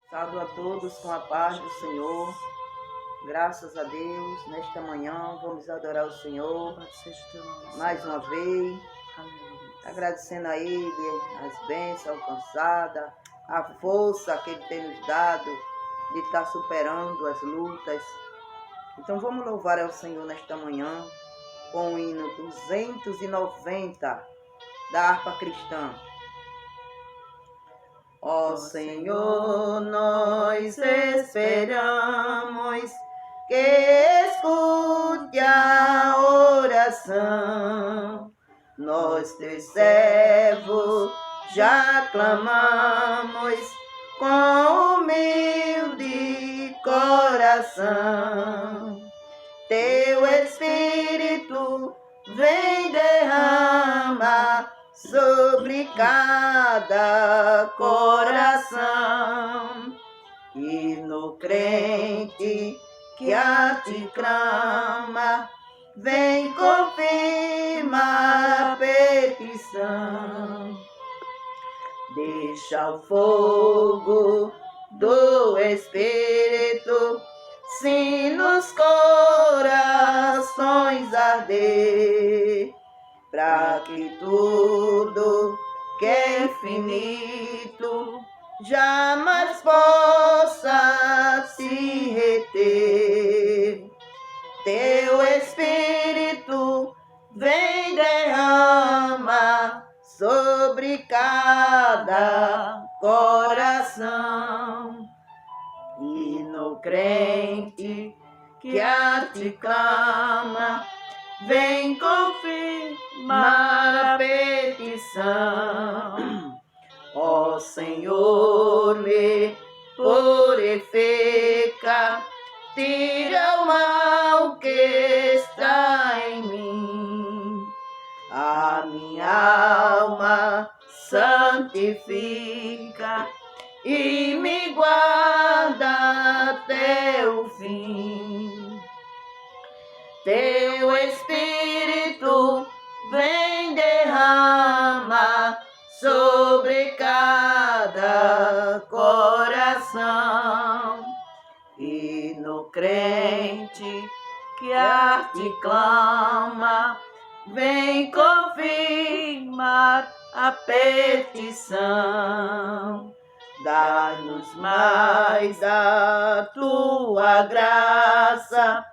Saúdo a todos com a paz do Senhor. Graças a Deus, nesta manhã vamos adorar o Senhor mais uma vez, agradecendo a Ele as bênçãos alcançadas, a força que Ele tem nos dado de estar superando as lutas. Então vamos louvar ao Senhor nesta manhã com o hino 290 da harpa cristã. Ó Senhor, nós esperamos que escute a oração. Nós, teus servos, já clamamos com humilde coração. Teu Espírito vem derramar sobre cada coração, e no crente que a ti clama, vem confirmar a petição. Deixa o fogo do Espírito sim nos corações arder, para que tudo que é infinito jamais possa se reter. Teu Espírito vem derramar sobre cada coração, e no crente que a ti clama, vem confirmar a petição. Ó Senhor, me purifica, tira o mal que está em mim. A minha alma santifica e me guarda até o fim. Teu Espírito vem derramar sobre cada coração, e no crente que a ti clama, vem confirmar a petição. Dá-nos mais da tua graça,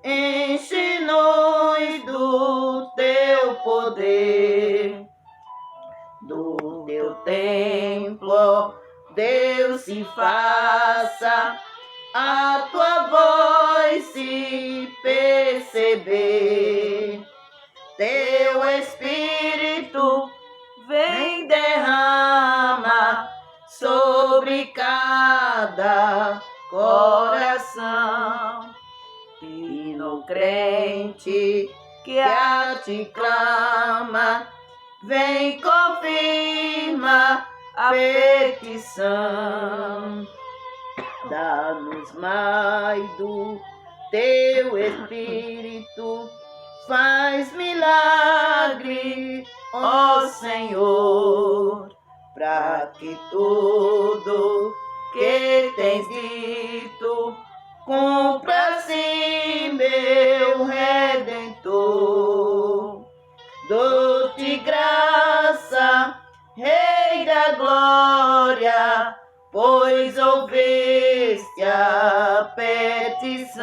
enche-nos do teu poder, do teu templo, Deus, se faça a tua voz se perceber. Teu Espírito vem derrama sobre cada coração, e no crente que a ti clama, vem confirma a petição. Dá-nos mais do teu Espírito, faz milagre, ó Senhor, para que tudo que tens dito cumpra-se, meu Redentor. Dou-te graça, Rei da glória, pois ouviste a petição.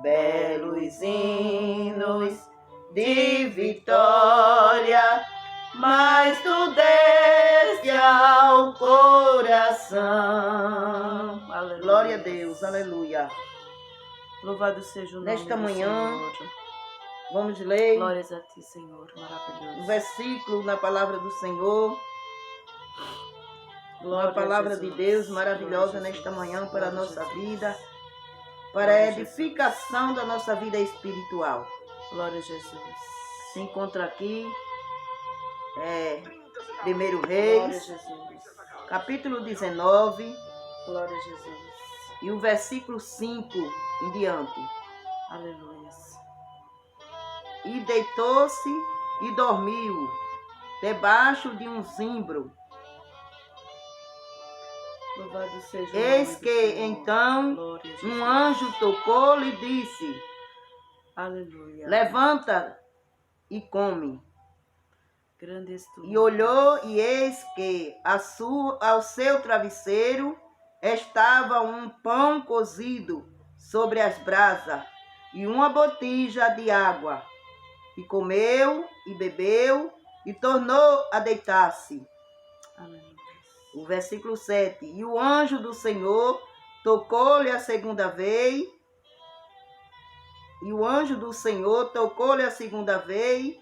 Belos hinos de vitória, mas tu deste ao coração. Aleluia. Glória a Deus, aleluia. Louvado seja o nome Nesta do manhã, Senhor. vamos ler Glórias a ti, Senhor, maravilhoso. um versículo na palavra do Senhor. Glória Uma palavra a Jesus. de Deus maravilhosa Glória a nesta Jesus. manhã para a Glória a nossa Jesus. vida, para a Glória a edificação da nossa vida espiritual. Glória a Jesus. Se encontra aqui, 1 Glória a Reis, Jesus. capítulo 19, Glória a Jesus. e o versículo 5 em diante. Aleluia. E deitou-se e dormiu debaixo de um zimbro. Louvado seja o Eis nome do que Senhor. então Glória a Jesus. um anjo tocou-lhe e disse: Aleluia. levanta e come. Grande és tu. E olhou, e eis que ao seu travesseiro estava um pão cozido sobre as brasas e uma botija de água. E comeu e bebeu e tornou a deitar-se. Aleluia. O versículo 7. E o anjo do Senhor tocou-lhe a segunda vez. E o anjo do Senhor tocou-lhe a segunda vez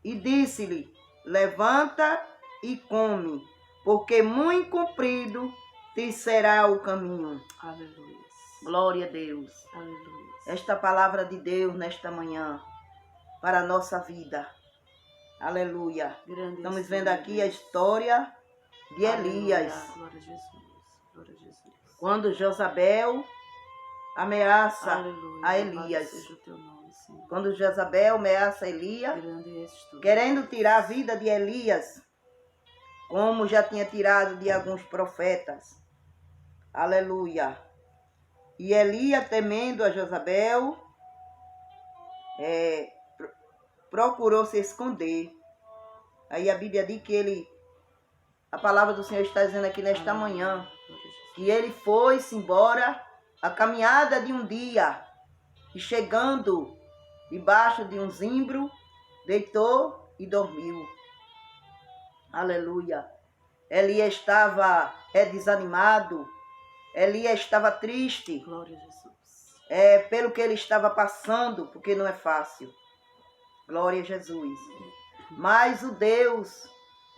e disse-lhe: levanta e come, porque muito comprido te será o caminho. Aleluia. Glória a Deus. Aleluia. Esta palavra de Deus nesta manhã para a nossa vida. Aleluia. Grande Estamos és tu, vendo meu aqui a Deus. história de Aleluia. Elias. Glória a Jesus. Glória a Jesus. Quando Jezabel ameaça Aleluia. a Louvado Elias. seja o teu nome, Senhor. Quando Jezabel ameaça Elias, Grande és tu. querendo tirar a vida de Elias, como já tinha tirado de alguns profetas. Aleluia. E Elias, temendo a Jezabel, procurou se esconder. Aí a Bíblia diz que a palavra do Senhor está dizendo aqui nesta manhã, que ele foi-se embora a caminhada de um dia, e chegando debaixo de um zimbro, deitou e dormiu. Aleluia. Elias estava desanimado, Elias estava triste. Glória a Jesus. Pelo que ele estava passando, porque não é fácil. Glória a Jesus. Mas o Deus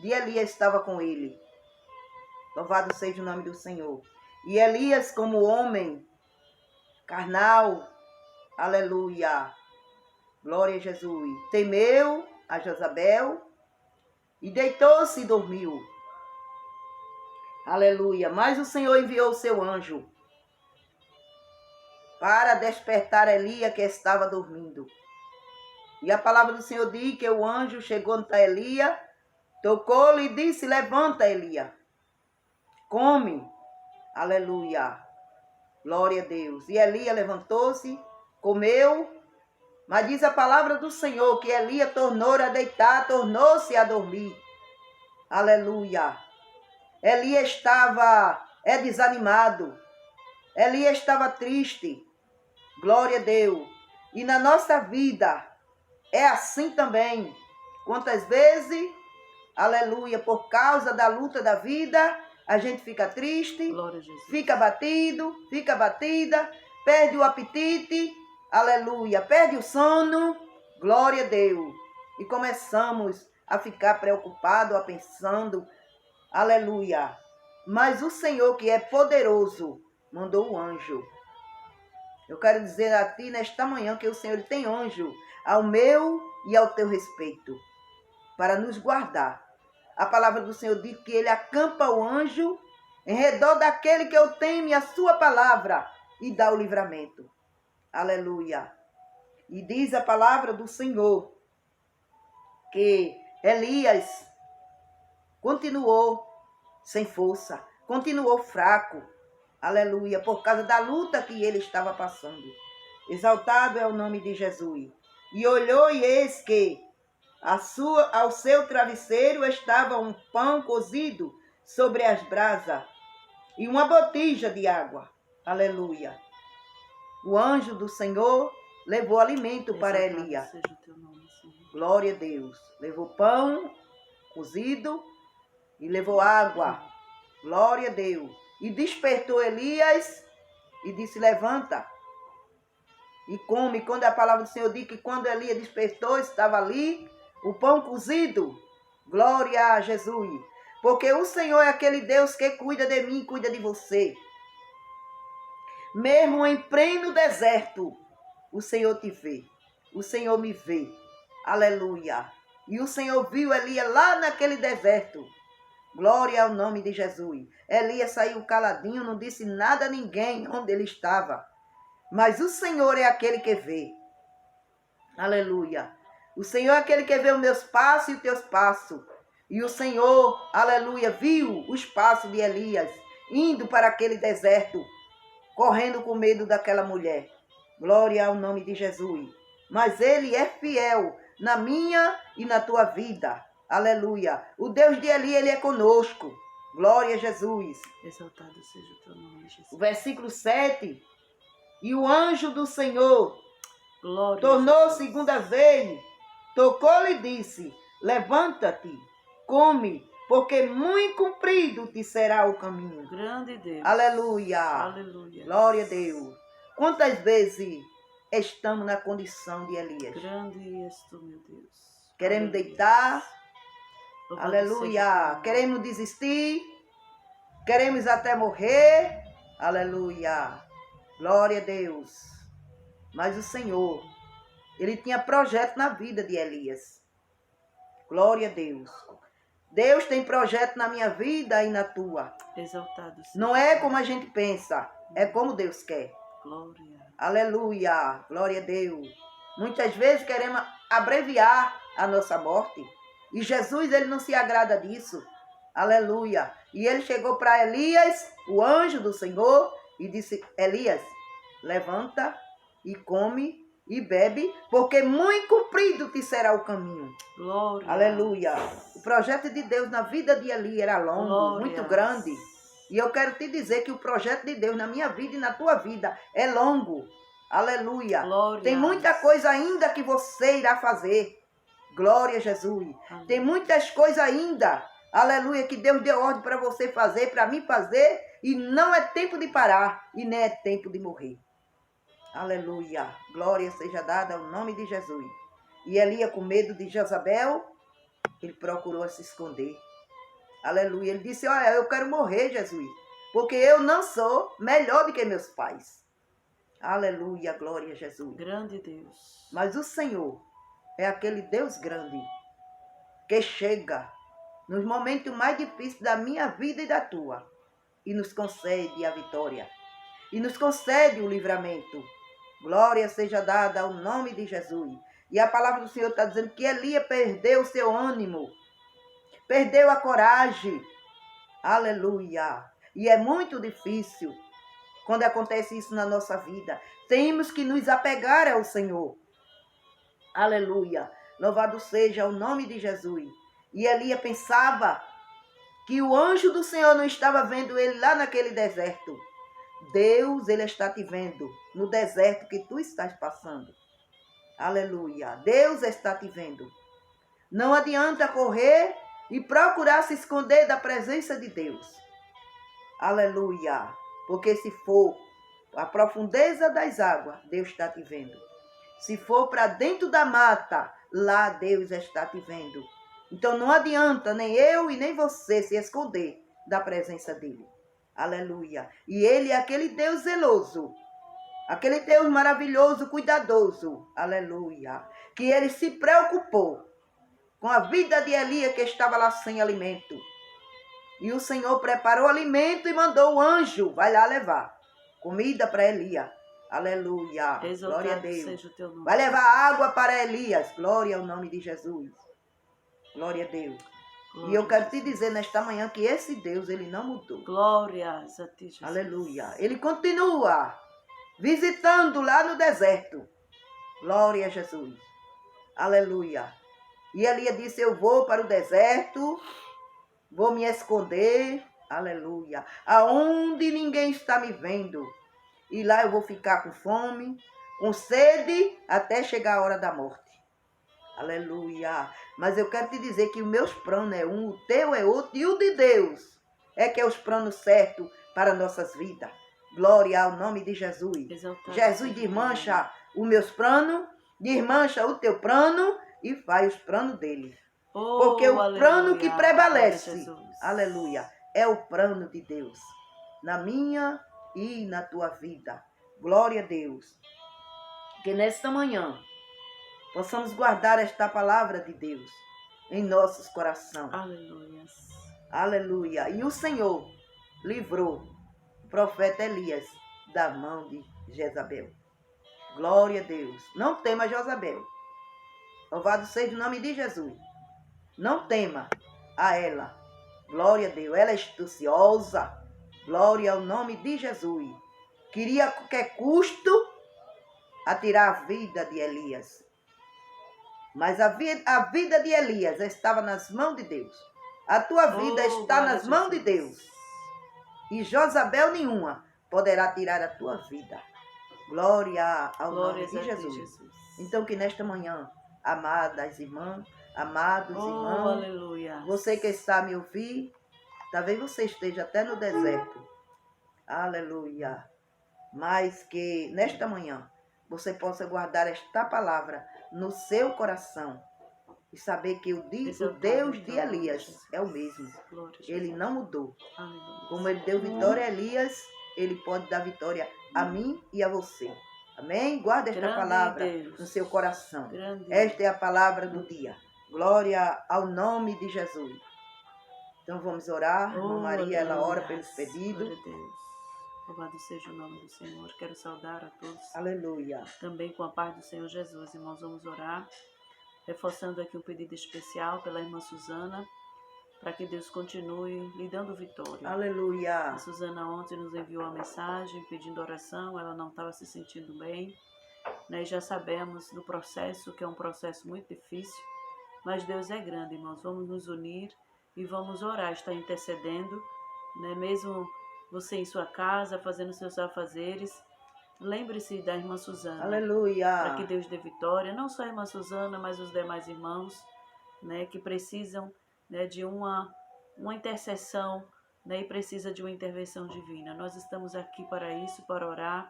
de Elias estava com ele. Louvado seja o nome do Senhor. E Elias, como homem carnal, aleluia, glória a Jesus, temeu a Jezabel e deitou-se e dormiu. Aleluia. Mas o Senhor enviou o seu anjo para despertar Elias, que estava dormindo. E a palavra do Senhor diz que o anjo chegou até Elias, tocou-lhe e disse: levanta, Elias, come. Aleluia. Glória a Deus. E Elias levantou-se, comeu, mas diz a palavra do Senhor que Elias tornou a deitar, tornou-se a dormir. Aleluia. Elias estava desanimado. Elias estava triste. Glória a Deus. E na nossa vida é assim também. Quantas vezes, aleluia, por causa da luta da vida, a gente fica triste, Glória a Jesus. fica batido, fica batida, perde o apetite, aleluia, perde o sono, glória a Deus. E começamos a ficar preocupados, a pensando, aleluia. Mas o Senhor, que é poderoso, mandou o anjo. Eu quero dizer a ti nesta manhã que o Senhor tem anjo ao meu e ao teu respeito, para nos guardar. A palavra do Senhor diz que ele acampa o anjo em redor daquele que eu teme a sua palavra e dá o livramento. Aleluia. E diz a palavra do Senhor que Elias continuou sem força, continuou fraco. Aleluia, por causa da luta que ele estava passando. Exaltado é o nome de Jesus. E olhou e eis que ao seu travesseiro estava um pão cozido sobre as brasas e uma botija de água. Aleluia. O anjo do Senhor levou alimento para Elias. Seja o teu nome, Senhor. Glória a Deus. Levou pão cozido e levou água. Glória a Deus. E despertou Elias e disse: levanta e come. Quando a palavra do Senhor diz que quando Elias despertou, estava ali o pão cozido. Glória a Jesus. Porque o Senhor é aquele Deus que cuida de mim, cuida de você. Mesmo em pleno deserto, o Senhor te vê. O Senhor me vê. Aleluia. E o Senhor viu Elias lá naquele deserto. Glória ao nome de Jesus. Elias saiu caladinho, não disse nada a ninguém onde ele estava. Mas o Senhor é aquele que vê. Aleluia. O Senhor é aquele que vê os meus passos e os teus passos. E o Senhor, aleluia, viu os passos de Elias. indo para aquele deserto, correndo com medo daquela mulher. Glória ao nome de Jesus. Mas ele é fiel na minha e na tua vida. Aleluia. O Deus de Eli, ele é conosco. Glória a Jesus. Exaltado seja o teu nome, Jesus. O versículo 7. E o anjo do Senhor Glória tornou a Jesus. segunda vez, tocou-lhe e disse: levanta-te, come, porque muito comprido te será o caminho. Grande Deus. Aleluia. Aleluia. Glória a Deus. Quantas vezes estamos na condição de Elias? Grande és tu, meu Deus. Queremos Aleluia. deitar. Louvado seja o Aleluia. teu nome. Queremos desistir. Queremos até morrer. Aleluia. Glória a Deus. Mas o Senhor, ele tinha projeto na vida de Elias. Glória a Deus. Deus tem projeto na minha vida e na tua. Exaltado seja. Não é como a gente pensa, é como Deus quer. Glória. Aleluia. Glória a Deus. Muitas vezes queremos abreviar a nossa morte. E Jesus, ele não se agrada disso. Aleluia. E ele chegou para Elias, o anjo do Senhor, e disse: Elias, levanta e come e bebe, porque muito comprido te será o caminho. Glória. Aleluia. O projeto de Deus na vida de Eli era longo, Glória. muito grande. E eu quero te dizer que o projeto de Deus na minha vida e na tua vida é longo. Aleluia. Glória. Tem muita coisa ainda que você irá fazer. Glória a Jesus. Amém. Tem muitas coisas ainda. Aleluia, que Deus deu ordem para você fazer, para mim fazer. E não é tempo de parar e nem é tempo de morrer. Aleluia. Glória seja dada ao nome de Jesus. E Elias, com medo de Jezabel, ele procurou se esconder. Aleluia. Ele disse: olha, eu quero morrer, Jesus, porque eu não sou melhor do que meus pais. Aleluia. Glória a Jesus. Grande Deus. Mas o Senhor é aquele Deus grande que chega nos momentos mais difíceis da minha vida e da tua e nos concede a vitória e nos concede o livramento. Glória seja dada ao nome de Jesus. E a palavra do Senhor está dizendo que Elias perdeu o seu ânimo, perdeu a coragem. Aleluia. E é muito difícil quando acontece isso na nossa vida. Temos que nos apegar ao Senhor. Aleluia. Louvado seja o nome de Jesus. E Elias pensava que o anjo do Senhor não estava vendo ele lá naquele deserto. Deus, ele está te vendo no deserto que tu estás passando. Aleluia. Deus está te vendo. Não adianta correr e procurar se esconder da presença de Deus. Aleluia. Porque se for a profundeza das águas, Deus está te vendo. Se for para dentro da mata, lá Deus está te vendo. Então não adianta nem eu e nem você se esconder da presença dele. Aleluia. E ele é aquele Deus zeloso, aquele Deus maravilhoso, cuidadoso. Aleluia. Que ele se preocupou com a vida de Elias, que estava lá sem alimento. E o Senhor preparou alimento e mandou o anjo, vai lá levar comida para Elias. Aleluia. Exaltado Glória a Deus. seja o teu nome. Vai levar água para Elias. Glória ao nome de Jesus. Glória a Deus. Glória E eu quero a te Jesus. dizer nesta manhã que esse Deus, ele não mudou. Glórias a ti, Jesus. Aleluia. Ele continua visitando lá no deserto. Glória a Jesus. Aleluia. E Elias disse: eu vou para o deserto, vou me esconder. Aleluia. Aonde ninguém está me vendo. E lá eu vou ficar com fome, com sede, até chegar a hora da morte. Aleluia. Mas eu quero te dizer que os meus planos é um, o teu é outro, e o de Deus é que é os planos certos para nossas vidas. Glória ao nome de Jesus. Exaltado Jesus seja o teu desmancha os meus planos, desmancha o teu plano e faz os planos dele. nome. Oh, Porque o plano que aleluia. prevalece, Glória a Jesus. aleluia, é o plano de Deus. Na minha e na tua vida. Glória a Deus. Que nesta manhã possamos guardar esta palavra de Deus em nossos corações. Aleluia. Aleluia. E o Senhor livrou o profeta Elias da mão de Jezabel. Glória a Deus. Não tema Jezabel. Louvado seja o nome de Jesus. Não tema a ela. Glória a Deus. Ela é astuciosa. Glória ao nome de Jesus. Queria a qualquer custo atirar a vida de Elias. Mas a vida de Elias estava nas mãos de Deus. A tua vida está nas mãos de Deus. E Josabel nenhuma poderá tirar a tua vida. Glória ao nome de Jesus. Então que nesta manhã, amadas irmãs, amados irmãos, aleluia. Você que está a me ouvir, talvez você esteja até no deserto. Aleluia. Mas que nesta manhã você possa guardar esta palavra no seu coração e saber que o Deus de Elias é o mesmo. Ele não mudou. Como ele deu vitória a Elias, ele pode dar vitória a mim e a você. Amém? Guarda esta palavra no seu coração. Esta é a palavra do dia. Glória ao nome de Jesus. Então vamos orar. Irmã Maria, ela ora pelos pedidos. Glória a Deus. Louvado seja o nome do Senhor. Quero saudar a todos. Aleluia. Também com a paz do Senhor Jesus. Irmãos, vamos orar. Reforçando aqui um pedido especial pela irmã Suzana, para que Deus continue lhe dando vitória. Aleluia. A Suzana ontem nos enviou uma mensagem pedindo oração, ela não estava se sentindo bem, né? E já sabemos do processo, que é um processo muito difícil, mas Deus é grande, irmãos. Vamos nos unir e vamos orar, estar intercedendo, né? Mesmo você em sua casa, fazendo seus afazeres, lembre-se da irmã Suzana. Aleluia. Para que Deus dê vitória, não só a irmã Suzana, mas os demais irmãos, né, que precisam, né, de uma intercessão, né, e precisa de uma intervenção divina. Nós estamos aqui para isso, para orar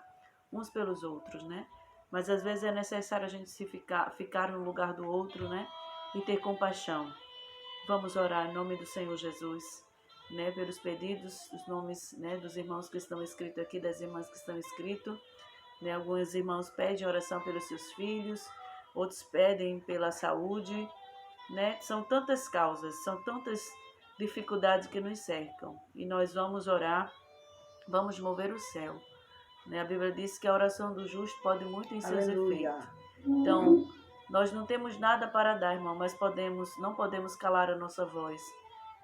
uns pelos outros, né? Mas às vezes é necessário a gente ficar no lugar do outro, né, e ter compaixão. Vamos orar em nome do Senhor Jesus, né, pelos pedidos, os nomes, né, dos irmãos que estão escritos aqui, das irmãs que estão escritos. Né, alguns irmãos pedem oração pelos seus filhos, outros pedem pela saúde, né? São tantas causas, são tantas dificuldades que nos cercam. E nós vamos orar, vamos mover o céu. Né? A Bíblia diz que a oração do justo pode muito em seus efeitos. Então, nós não temos nada para dar, irmão, mas não podemos calar a nossa voz.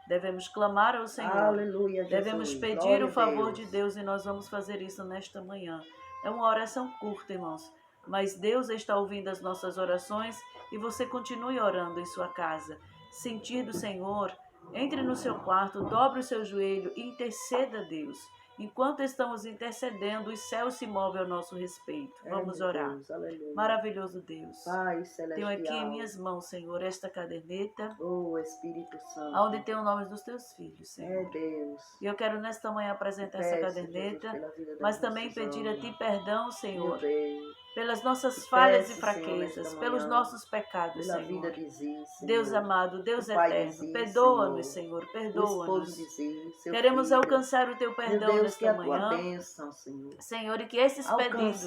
Devemos clamar ao Senhor. Aleluia, Jesus. Devemos pedir o favor de Deus e nós vamos fazer isso nesta manhã. É uma oração curta, irmãos, mas Deus está ouvindo as nossas orações e você continue orando em sua casa. Sentir do Senhor, entre no seu quarto, dobre o seu joelho e interceda a Deus. Enquanto estamos intercedendo, os céus se movem ao nosso respeito. Vamos orar. Deus, maravilhoso Deus. Pai celestial. Tenho aqui em minhas mãos, Senhor, esta caderneta. Oh, Espírito Santo. Onde tem o nome dos teus filhos, Senhor. Deus. E eu quero nesta manhã apresentar essa caderneta, mas também pedir a Ti perdão, Senhor, pelas nossas falhas e fraquezas, pelos nossos pecados, Senhor. Vida de Ziz, Deus amado, Deus eterno, perdoa-nos, Senhor, perdoa-nos. Queremos alcançar o Teu perdão nesta manhã, Senhor, e que esses pedidos,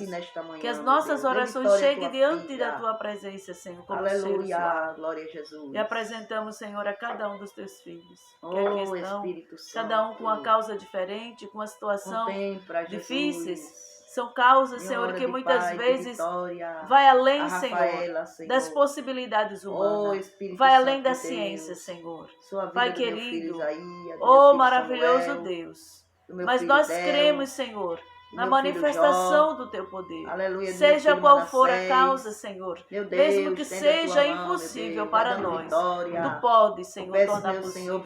que as nossas orações cheguem diante da Tua presença, Senhor, como seres humanos. Glória a Jesus. E apresentamos, Senhor, a cada um dos Teus filhos, que aqui estão, cada um com uma causa diferente, com uma situação difíceis. São causas, Senhor, que muitas vezes vai além, Senhor, das possibilidades humanas. Vai além da ciência, Senhor. Pai querido, oh maravilhoso Deus. Mas nós cremos, Senhor, na manifestação do Teu poder. Aleluia, seja qual for a causa, Senhor, mesmo que seja impossível para nós, Tu podes, Senhor, tornar possível.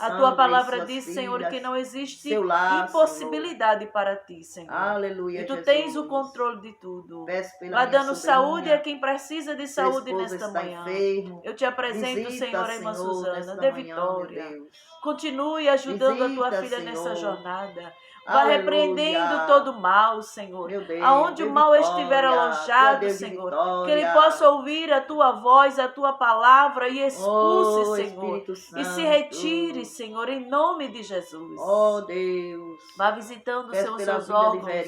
A Tua palavra diz, Senhor, que não existe impossibilidade para Ti, Senhor. Aleluia, e Tu tens o controle de tudo. Vai dando saúde a quem precisa de saúde nesta manhã. Eu Te apresento, Senhor, a irmã Suzana, dê vitória. Continue ajudando a Tua filha nessa jornada. Vai repreendendo todo mal, Senhor. Aonde o mal estiver alojado, Senhor. Que ele possa ouvir a Tua voz, a Tua palavra e expulse, Senhor. E se retire, Senhor, em nome de Jesus. Oh, Deus. Vá visitando os seus órgãos.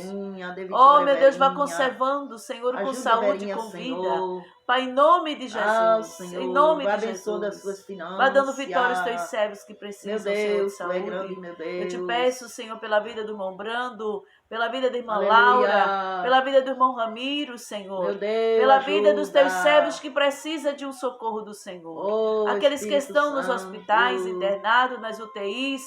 Oh, meu Deus, vá conservando, Senhor, com saúde e com vida. Pai, em nome de Jesus, Senhor, em nome de Jesus, das suas finanças. Vai dando vitória aos Teus servos que precisam, Senhor, de saúde. Grande, meu Deus. Eu Te peço, Senhor, pela vida do irmão Brando, pela vida da irmã Laura, pela vida do irmão Ramiro, Senhor, meu Deus, pela vida dos Teus servos que precisam de um socorro do Senhor. Oh, aqueles que estão nos Santo. hospitais, internados, nas UTIs,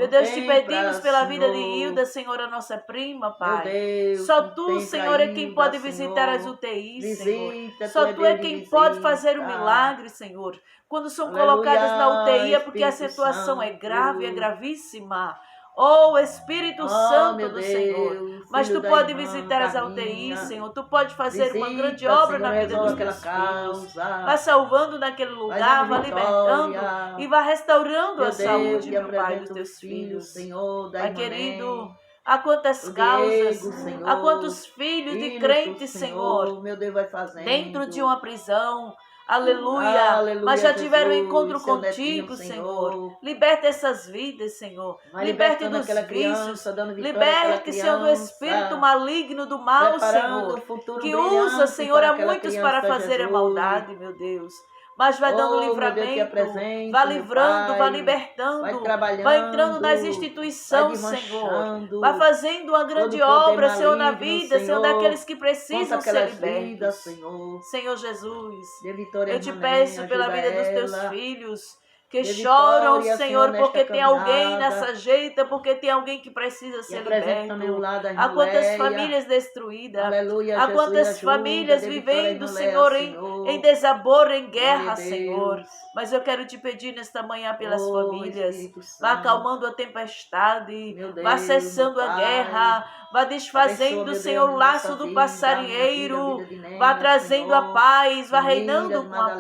Meu Deus, te Contempla, pedimos pela vida de Senhor. Hilda, Senhor, a nossa prima, Meu Pai. Deus, Só Tu, contempla Senhor, é quem Hilda, pode visitar as Senhor. UTIs, Senhor. Visita, Só Tu é Deus de quem pode fazer o visita. milagre, Senhor. Quando são Aleluia, colocadas na UTI é porque a Espírito situação é Santo. grave, é gravíssima. Oh, Espírito Oh, Santo meu do Deus, Senhor. Mas filho Tu da pode irmã visitar as Carminha. UTIs, Senhor. Tu pode fazer uma grande Visita, obra Senhor, na vida resolve dos aquela Teus filhos. causa. Vai salvando naquele Vai lugar, dando vai libertando vitória. e vai restaurando Meu a Deus, saúde, te meu Pai, dos apresento o Teus filho, filhos. Senhor, da Pai irmã querido, Ném. há quantas O causas, Diego, Senhor. há quantos filhos de Filho, crentes, Senhor, meu Deus, vai fazendo. dentro de uma prisão. Aleluia. Aleluia, Mas já tiveram um Jesus, encontro seu contigo, netinho, Senhor. Liberta essas vidas, Senhor. Vai Liberte libertando dos aquela vícios. criança, dando vitória àquela Liberte, Senhor, do criança. espírito maligno do mal, Preparando Senhor. o futuro Que brilhante usa, Senhor, para a aquela muitos criança, para fazer a Jesus. maldade, meu Deus. Mas vai dando Oh, meu Deus, te livramento, apresento, vai meu livrando, Pai. vai libertando, Vai vai trabalhando, entrando nas vai instituições, Senhor. desmanchando Vai fazendo uma todo grande poder obra, Senhor, na maligno, vida, Senhor, daqueles que Conta precisam ser aquelas libertos. vidas, Senhor. Senhor Jesus, Dê vitória, eu te irmã Ném, peço pela ajuda vida dos teus ela. filhos que Dê choram, vitória, Senhor, nesta porque tem alguém caminhada. nessa jeita, porque tem alguém que precisa E ser apresento também o liberto. lado da Há irmã quantas Leia. famílias destruídas, Aleluia, há Jesus, quantas ajuda. famílias Dê vitória à vivendo, irmã Leia, Senhor, Senhor. em desaboro, em Glória a guerra, Deus. Senhor. Mas eu quero te pedir nesta manhã pelas Oh, famílias. Espírito Vá Santo. acalmando a tempestade, Meu Deus, vá cessando meu a Pai. guerra, vá desfazendo, Abençoa, meu Senhor, Deus, o nossa laço do vida, passarinheiro, minha vida, vida de vá Nena, trazendo a Senhor. paz, vá Mira, reinando de com a Madalena,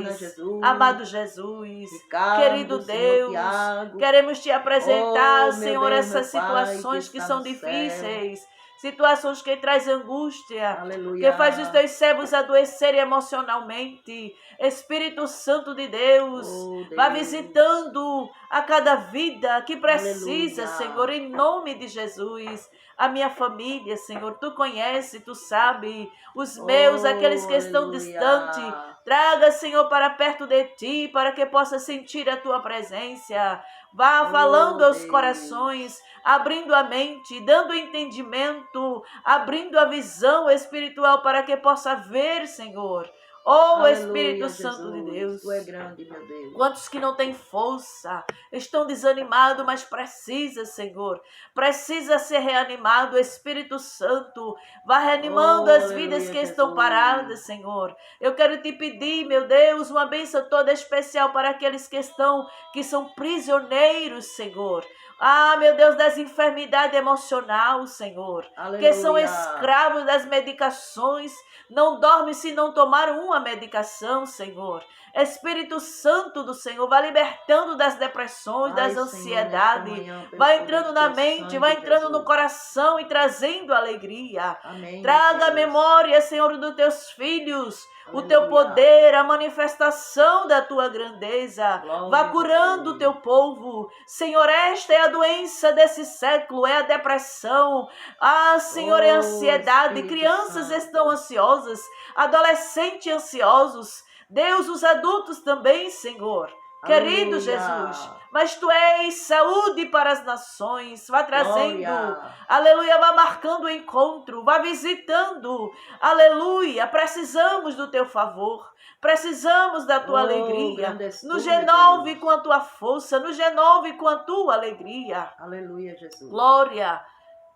paz. Jesus. Amado Jesus, Ricardo, querido Senhor Deus, Tiago. queremos te apresentar, Oh, meu Senhor, Deus, essas meu Pai, situações que está são no difíceis, situações que trazem angústia, Aleluia. que faz os teus servos adoecerem emocionalmente. Espírito Santo de Deus, Oh, Deus. vá visitando a cada vida que precisa, Aleluia. Senhor, em nome de Jesus. A minha família, Senhor, Tu conhece, Tu sabe, os meus, aqueles que estão aleluia. distantes. Traga, Senhor, para perto de Ti, para que possa sentir a Tua presença. Vá falando aos Deus. corações, abrindo a mente, dando entendimento, abrindo a visão espiritual para que possa ver, Senhor. Oh, Aleluia, Espírito Jesus. Santo de Deus. Tu é grande, meu Deus. Quantos que não têm força, estão desanimados, mas precisa, Senhor. Precisa ser reanimado, Espírito Santo. Vá reanimando as vidas que Jesus. estão paradas, Senhor. Eu quero te pedir, meu Deus, uma bênção toda especial para aqueles que são prisioneiros, Senhor. Ah, meu Deus, das enfermidades emocionais, Senhor. Aleluia. Que são escravos das medicações. Não dorme se não tomar uma medicação, Senhor. Espírito Santo do Senhor, vai libertando das depressões, das ansiedades. Vai entrando na mente, vai entrando no coração e trazendo alegria. Amém, Traga a memória, Senhor, dos teus filhos. O teu poder, a manifestação da tua grandeza. Glória, vá curando o teu povo. Senhor, esta é a doença desse século, é a depressão. Ah, Senhor, é a ansiedade. Crianças Santo. estão ansiosas, adolescentes ansiosos. Deus, os adultos também, Senhor. Querido Aleluia. Jesus, mas Tu és saúde para as nações, vá trazendo, Glória. aleluia, vá marcando o encontro, vá visitando, aleluia, precisamos do Teu favor, precisamos da Tua alegria, nos renove com a Tua força, nos renove com a Tua alegria. Aleluia, Jesus. Glória,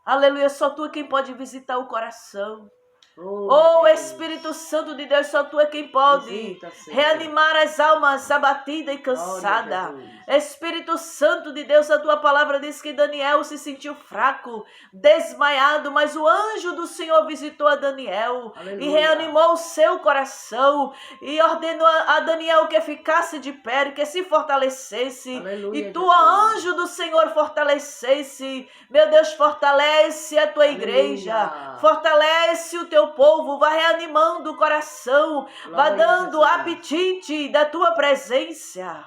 aleluia, só Tu é quem pode visitar o coração. Oh, Espírito Santo de Deus, só Tu é quem pode Visita, reanimar as almas abatidas e cansadas. Espírito Santo de Deus, a Tua palavra diz que Daniel se sentiu fraco, desmaiado, mas o anjo do Senhor visitou a Daniel. Aleluia. E reanimou o seu coração e ordenou a Daniel que ficasse de pé, que se fortalecesse. Aleluia, e Tu, Jesus. anjo do Senhor, fortalecesse. Meu Deus, fortalece a Tua igreja, Aleluia. fortalece o Teu povo, vá reanimando o coração, vá Glória, dando Jesus. apetite da Tua presença.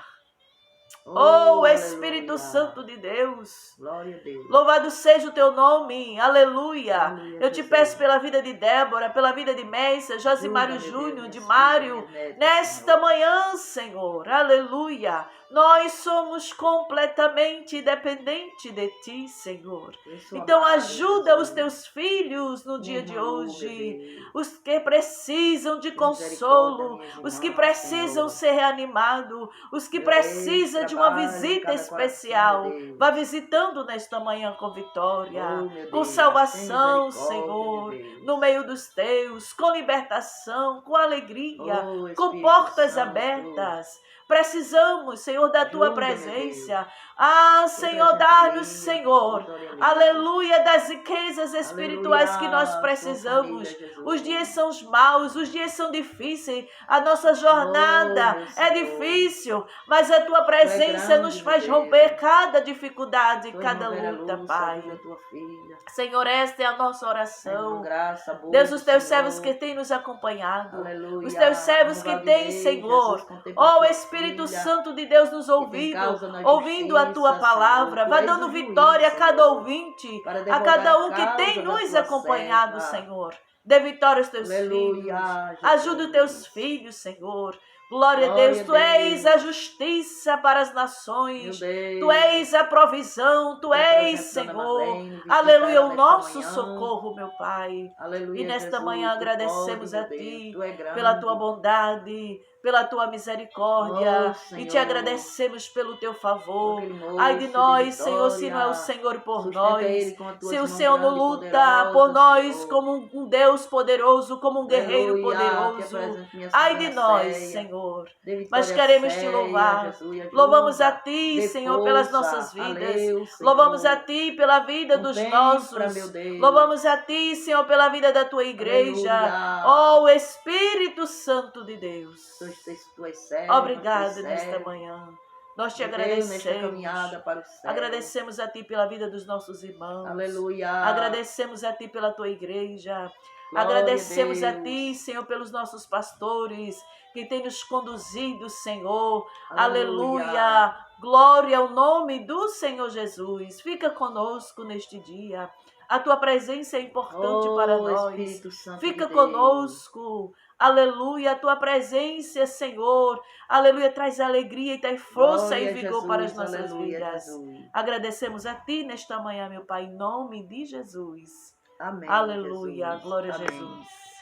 Oh, Espírito aleluia. Santo de Deus. Glória a Deus. Louvado seja o Teu nome, aleluia. Aleluia, Eu te Jesus. peço pela vida de Débora, pela vida de Meissa, Josimário Ajuda, meu Júnior, Deus, de minha Mário, filha, minha neta, nesta Senhor. manhã, Senhor, aleluia. Nós somos completamente dependentes de Ti, Senhor. Então ajuda os Teus filhos no dia de hoje, os que precisam de consolo, os que precisam ser reanimados, os que precisam de uma visita especial. Vá visitando nesta manhã com vitória, com salvação, Senhor, no meio dos Teus, com libertação, com alegria, com portas abertas. Precisamos, Senhor, da Tua presença. Senhor, dá-nos, Senhor, aleluia, das riquezas espirituais que nós precisamos. Os dias são maus, os dias são difíceis, a nossa jornada é difícil, mas a Tua presença nos faz romper cada dificuldade, cada luta, Pai. Senhor, esta é a nossa oração. Deus, os Teus servos que têm nos acompanhado, os Teus servos que têm, Senhor, ó Espírito Santo de Deus nos ouvindo a Tua palavra, vai dando vitória a cada ouvinte, a cada um que tem nos acompanhado, Senhor. Dê vitória aos Teus filhos, ajuda os Teus filhos, Senhor. Glória a Deus, Tu és a justiça para as nações, Tu és a provisão, Tu és, Senhor, aleluia, o nosso socorro, meu Pai. E nesta manhã agradecemos a Ti pela Tua bondade, pela Tua misericórdia, e Te agradecemos pelo Teu favor. Ai de nós, Senhor, se não é o Senhor por nós, se o Senhor não luta por nós como um Deus poderoso, como um guerreiro poderoso. Ai de nós, Senhor. Mas queremos Te louvar. Louvamos a Ti, Senhor, pelas nossas vidas. Louvamos a Ti pela vida dos nossos. Louvamos a Ti, Senhor, pela vida da Tua igreja. Ó Espírito Santo de Deus. Obrigado nesta manhã. Nós Te agradecemos. Agradecemos a Ti pela vida dos nossos irmãos. Aleluia. Agradecemos a Ti pela Tua igreja. Agradecemos a Ti, Senhor, pelos nossos pastores que têm nos conduzido, Senhor. Aleluia. Glória ao nome do Senhor Jesus. Fica conosco neste dia. A Tua presença é importante para nós. Fica conosco. Aleluia, a Tua presença, Senhor, aleluia, traz alegria e traz força e vigor para as nossas vidas. Agradecemos a Ti nesta manhã, meu Pai, em nome de Jesus. Amém. Aleluia, glória a Jesus.